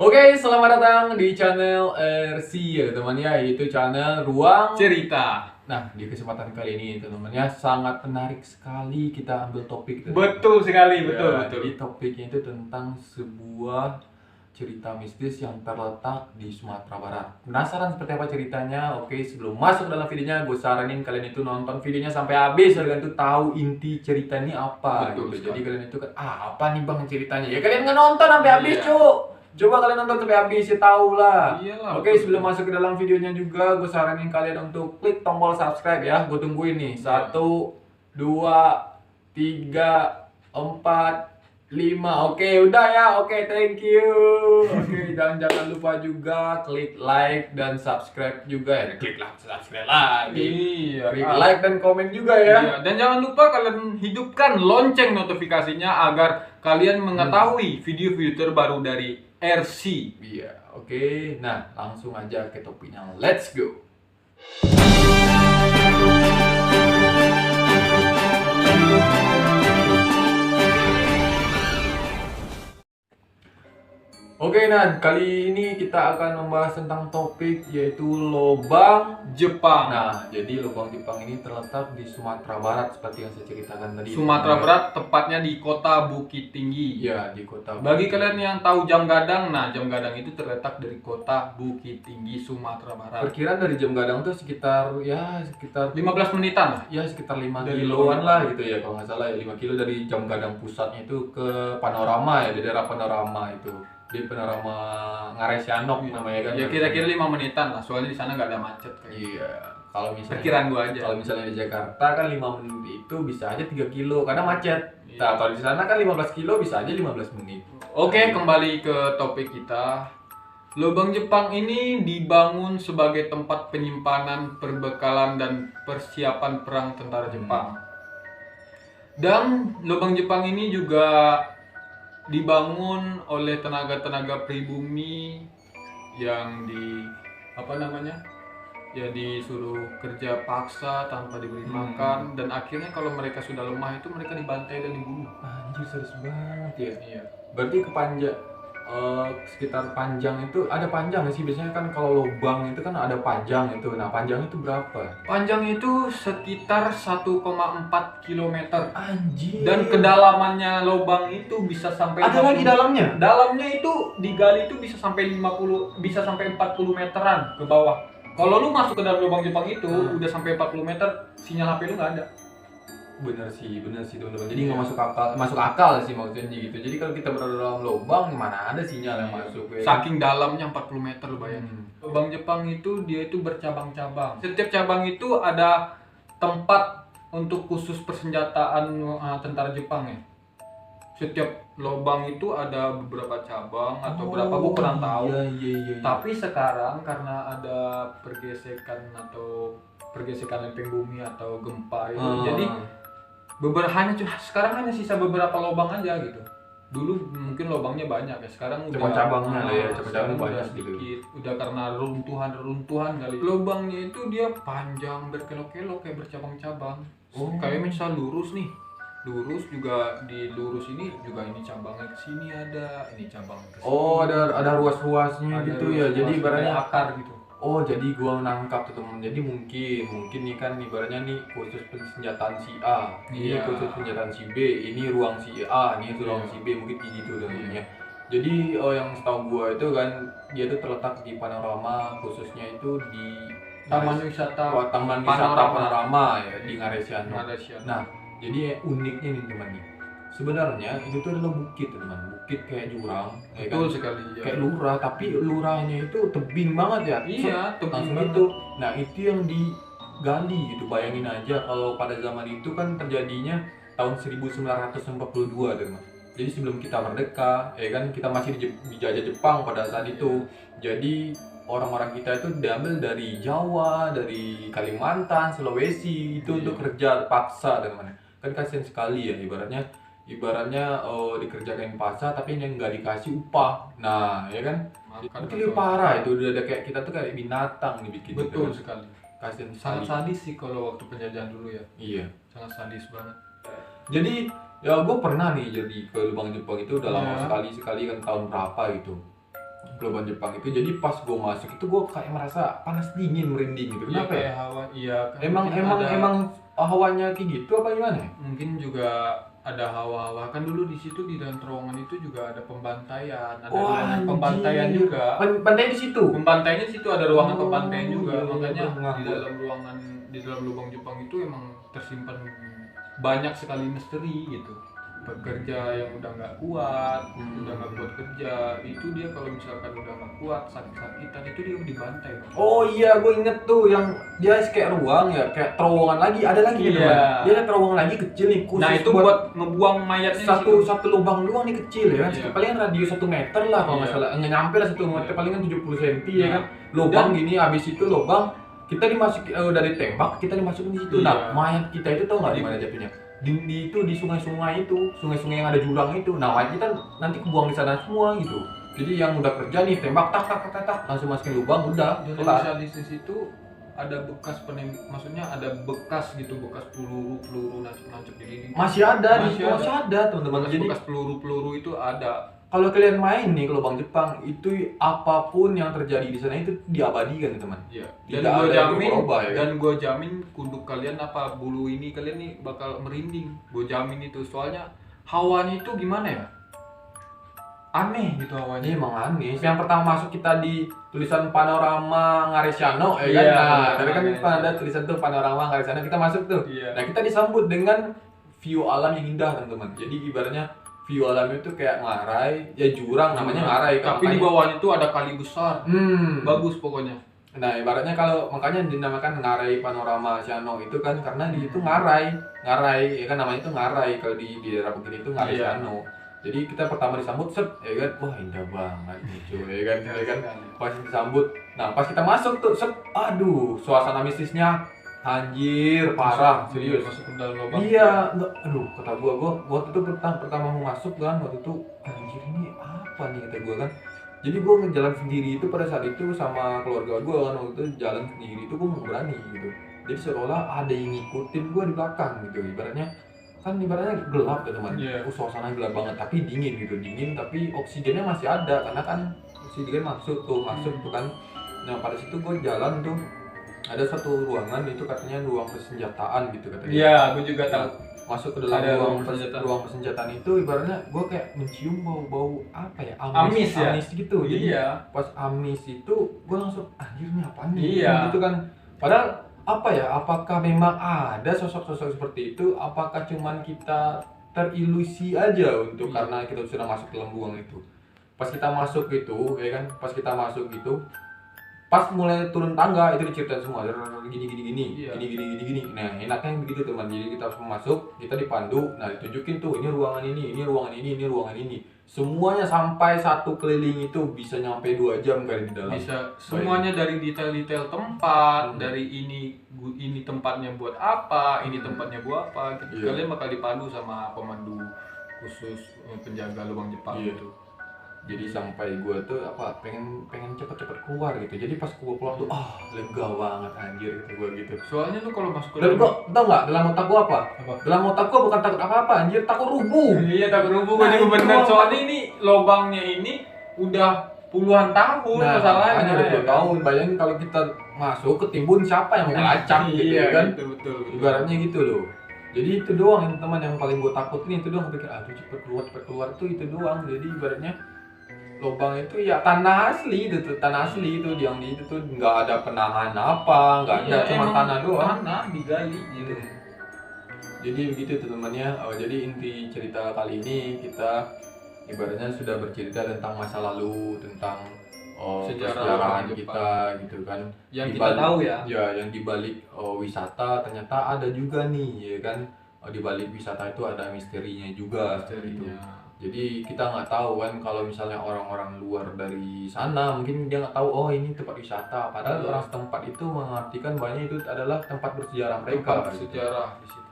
Oke, selamat datang di channel RC ya teman ya, yaitu channel Ruang Cerita. Nah, di kesempatan kali ini teman-teman ya, sangat menarik sekali kita ambil topik Betul sekali, Ya, betul. Jadi topiknya itu tentang sebuah cerita mistis yang terletak di Sumatera Barat. Penasaran seperti apa ceritanya? Oke, sebelum masuk dalam videonya, gue saranin kalian itu nonton videonya sampai habis, kalian tuh tahu inti cerita ini apa. Betul gitu. Jadi sekali. kalian itu kan, apa nih bang ceritanya? Ya kalian nggak nonton sampai habis, Iya. cuk. Coba kalian nonton sampai habis, ya tahu lah. Iyalah, Oke, betul, sebelum betul. masuk ke dalam videonya juga, gue saranin kalian untuk klik tombol subscribe ya. Gue tungguin nih. Iya. 1, 2, 3, 4, 5. Oke, udah ya. Oke, thank you. Oke, dan jangan lupa juga klik like dan subscribe juga ya. Klik like, subscribe lagi. Iya. Klik like dan komen juga ya. Iya. Dan jangan lupa kalian hidupkan lonceng notifikasinya agar kalian mengetahui video-video terbaru dari RC. Iya, oke. Nah, langsung aja ke topiknya. Let's go. Oke, Nan, kali ini kita akan membahas tentang topik yaitu lobang Jepang. Nah, jadi lubang Jepang ini terletak di Sumatera Barat seperti yang saya ceritakan tadi. Sumatera Barat, tepatnya di kota Bukit Tinggi. Iya, di kota. Bagi kalian yang tahu Jam Gadang, nah Jam Gadang itu terletak dari kota Bukit Tinggi, Sumatera Barat. Perkiraan dari Jam Gadang tuh sekitar 15 menitan lah. ya sekitar 5 Dari kiloan lah gitu ya, kalau nggak salah ya, 5 kilo dari Jam Gadang pusatnya itu ke Panorama ya, di daerah Panorama itu. Di Panorama Ngaresianok namanya kan. Ya kira-kira 5 menitan lah, soalnya di sana nggak ada macet kayak. Iya. Kalau misalnya Perkiraan gua aja. Kalau misalnya di Jakarta kan 5 menit itu bisa aja 3 kilo karena macet. Iya. Nah, kalau di sana kan 15 kilo bisa aja 15 menit. Oke, kembali ke topik kita. Lubang Jepang ini dibangun sebagai tempat penyimpanan, perbekalan, dan persiapan perang tentara Jepang. Dan lubang Jepang ini juga dibangun oleh tenaga-tenaga pribumi yang ya disuruh kerja paksa tanpa diberi makan, dan akhirnya kalau mereka sudah lemah itu mereka dibantai dan dibunuh. Anjir, serius banget ya. Iya. Berarti sekitar panjang itu ada panjang nggak sih? Biasanya kan kalau lubang itu kan ada panjang itu. Nah, panjang itu berapa? Panjang itu sekitar 1,4 km. Anjir. Dan kedalamannya lubang itu bisa sampai ada lagi dalamnya? Dalamnya itu digali itu bisa sampai 40 meteran ke bawah. Kalau lu masuk ke dalam lubang Jepang itu udah sampai 40 meter, sinyal HP lu nggak ada. Bener sih teman-teman. Jadi nggak masuk akal sih maksudnya gitu. Jadi kalau kita berada dalam lubang, mana ada sinyal yang masuk ya? Saking dalamnya 40 meter, lu bayangin. Lubang Jepang itu dia itu bercabang-cabang. Setiap cabang itu ada tempat untuk khusus persenjataan tentara Jepang ya. Setiap lubang itu ada beberapa cabang atau berapa, gua kurang tahu. Iya. Tapi sekarang karena ada pergesekan lempeng bumi atau gempa itu, jadi sekarang hanya sisa beberapa lubang aja gitu. Dulu mungkin lubangnya banyak ya, sekarang udah Cabang-cabangnya lah ya, sekarang cabang-cabangnya udah banyak sedikit. Udah karena runtuhan kali. Lubangnya itu dia panjang berkelok-kelok kayak bercabang-cabang. Kayak misal lurus nih. Lurus juga, di lurus ini juga ini cabangnya ke sini ada, ini cabang ke sini. Oh, ada ruas-ruasnya gitu ya. Jadi ibaratnya akar gitu. Oh, jadi gua nangkap tuh teman. Jadi mungkin nih kan ibaratnya nih khusus persenjataan si A, ini Iya. khusus senjataan si B, ini ruang si A, ini ruang si B, mungkin gitu ya. Jadi yang setahu gua itu kan dia tuh terletak di Panorama, khususnya itu di Taman Wisata Panorama ya di Ngaresianok. Ngaresianok. Nah, jadi uniknya nih teman nih. Sebenarnya itu tuh adalah bukit teman, bukit kayak jurang, ya kan? Betul sekali ya. Kayak lurah, tapi lurahnya itu tebing banget ya. Iya, tebing Langsung banget. itu. Nah, itu yang digali gitu. Bayangin aja kalau pada zaman itu kan terjadinya tahun 1942 teman. Jadi sebelum kita merdeka, ya kan, kita masih dijajah Jepang pada saat itu. Jadi orang-orang kita itu diambil dari Jawa, dari Kalimantan, Sulawesi itu untuk kerja paksa teman. Kan kasihan sekali ya ibaratnya dikerjakan paksa tapi yang nggak dikasih upah. Nah, ya kan? Itu lebih parah, itu udah ada kayak kita tuh kayak binatang dibikin. Betul sekali. Kasihan Sangat sekali. sadis sih kalau waktu penjajahan dulu ya. Iya. Sangat sadis banget. Jadi ya gue pernah nih jadi ke lubang Jepang itu udah lama Iya. sekali kan tahun berapa gitu. ke lubang Jepang itu. Jadi pas gue masuk itu gue kayak merasa panas dingin, merinding gitu. Iya, Kenapa ya? kayak hawa, iya kan Emang mungkin emang ada, emang hawanya kayak gitu apa gimana ya? mungkin juga ada hawa-hawa kan dulu di situ di dalam terowongan itu juga ada pembantaian, ada ruangan pembantaian anjir. juga. Pantai di situ. Pembantainya di situ ada ruangan Oh, pembantaian juga, iya, makanya benar. di dalam ruangan, di dalam lubang Jepang itu emang tersimpan banyak sekali misteri gitu. Pekerja yang udah nggak kuat, udah nggak kuat kerja, itu dia kalau misalkan udah nggak kuat, sakit-sakitan, itu dia dibantai. Bang. Oh iya, gue inget tuh yang dia kayak ruang ya, kayak terowongan lagi, ada lagi gitu Iya. kan. Dia ada terowongan lagi kecil nih khusus Nah itu buat ngebuang mayatnya di situ. satu lubang doang nih kecil ya kan. Iya. Palingan radius 1 meter lah kalau nggak Iya. salah. Nggak nyampe lah 1 meter, Iya. palingan 70 cm ya Nah, kan. Lubang dan- gini, habis itu lubang kita dimasukin udah ditembak, kita dimasukin di situ. Iya. Nah, mayat kita itu tau nggak di mana jatuhnya? Di sungai-sungai itu, sungai-sungai yang ada jurang itu. Nah, mayat kita nanti kebuang di sana semua gitu. Jadi yang udah kerja nih tembak tak tak tak tak langsung masukin lubang udah Dan kelar. di situ ada bekas maksudnya ada bekas gitu, bekas peluru nancep di dinding. Masih ada di Masih situ, ada. masih ada teman-teman. Bekas, Jadi bekas peluru itu ada. kalau kalian main nih ke lubang Jepang itu apapun yang terjadi di sana itu diabadikan teman. Iya. Tidak Dan gue ada yang jamin, berubah, ya kan? dan gue jamin kuduk kalian apa bulu ini kalian nih bakal merinding. Gue jamin itu, soalnya hawanya itu gimana ya? Aneh gitu hawanya. Ini emang aneh. Yang pertama masuk kita di tulisan panorama Ngaresiano ya kan. Iya, Nah, benar, tadi kan Ngaresiano. ada tulisan tuh panorama Ngaresiano, kita masuk tuh. Iya. Nah, kita disambut dengan view alam yang indah teman-teman. Jadi ibaratnya view alam itu kayak ngarai, ya jurang namanya ngarai kan. Tapi di bawahnya itu ada kali besar. Bagus pokoknya. Nah, ibaratnya kalau makanya dinamakan ngarai panorama Siano itu kan karena di itu ngarai ya kan, namanya itu ngarai kalau di daerah Bukit itu ngarai Iya. Siano. Jadi kita pertama disambut set ya kan, wah indah banget nih cuy ya kan, pas disambut. Nah, pas kita masuk tuh set, aduh suasana mistisnya anjir parah serius. Masuk ke dalam lubang. Iya, enggak, aduh kata gua waktu itu pertama mau masuk kan, waktu itu anjir ini apa nih kata gua kan. Jadi gua ngejalan sendiri itu pada saat itu sama keluarga gua kan, waktu itu jalan sendiri itu gua nggak berani gitu. Jadi seolah ada yang ngikutin gua di belakang gitu, ibaratnya gelap ya teman. Iya. Suasana gelap banget tapi dingin gitu, dingin tapi oksigennya masih ada karena kan oksigen masuk tuh kan. Nah pada situ gua jalan tuh ada satu ruangan itu katanya ruang persenjataan gitu katanya. Iya, gue juga tahu. Masuk ke dalam Ada ruang persenjataan itu ibaratnya gue kayak mencium bau apa ya, Amis ya? amis gitu. Jadi Iya. pas amis itu gue langsung anjir ini apaan nih Iya. gitu kan. Padahal apa ya, apakah memang ada sosok-sosok seperti itu, apakah cuman kita terilusi aja untuk Iya. karena kita sudah masuk ke dalam ruang itu. Pas kita masuk gitu ya kan, pas mulai turun tangga itu diceritain semua gini. Iya. Gini. Nah enaknya begitu teman. Jadi kita langsung masuk, kita dipandu. Nah ditunjukin tuh ini ruangan ini. Semuanya sampai satu keliling itu bisa nyampe 2 jam kali di dalam. Bisa semuanya dari detail-detail tempat, dari ini tempatnya buat apa, ini tempatnya buat apa. Gitu. Iya. Kalian bakal dipandu sama pemandu khusus penjaga lubang Jepang Iya. gitu. Jadi sampai gua tuh pengen cepet-cepet keluar gitu. Jadi pas gua keluar tuh lega banget anjir gitu gua gitu. Soalnya lu kalau masuk ke Dan gua tau nggak dalam otak gua apa? Apa? Dalam otak gua bukan takut apa-apa anjir, takut rubuh. Iya, takut rubuh Nah, juga itu bener. doang. Soalnya ini lubangnya ini udah puluhan tahun masalahnya. makanya udah 20 ya kan? tahun. Bayangin kalau kita masuk ketimbun siapa yang mau ngelacak gitu Iya, ya kan? betul. Ibaratnya gitu loh. Jadi itu doang yang teman yang paling gue takutin, itu doang. Gue pikir aduh cepet keluar tuh itu doang. Jadi ibaratnya lubang itu ya tanah asli itu yang di itu tuh nggak ada penahan apa, nggak ada, Iya, cuma emang tanah doang. Tanah digali gitu. Jadi begitu teman-temannya. Jadi inti cerita kali ini kita ibaratnya sudah bercerita tentang masa lalu, tentang Sejarah persejarahan Jepang. kita gitu kan. Yang Di kita balik- tahu ya. Ya, yang dibalik wisata ternyata ada juga nih, ya kan. Di balik wisata itu ada misterinya juga gitu. Jadi kita nggak tahu kan kalau misalnya orang-orang luar dari sana mungkin dia nggak tahu ini tempat wisata. Padahal Iya. orang setempat itu mengartikan banyak itu adalah tempat bersejarah mereka. Tempat gitu. sejarah di situ.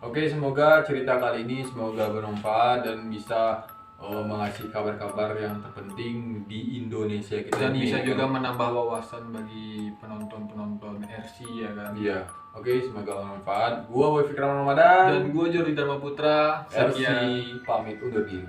Oke, semoga cerita kali ini semoga bermanfaat dan bisa mengasih kabar-kabar yang terpenting di Indonesia kita. Dan ini, bisa ya juga kan? menambah wawasan bagi penonton RC ya kan. Iya. Oke, semoga bermanfaat. Gua Boy Fikram Ramadan Dan gue Jordi Dharma Putra. RC Sekian. pamit undur diri.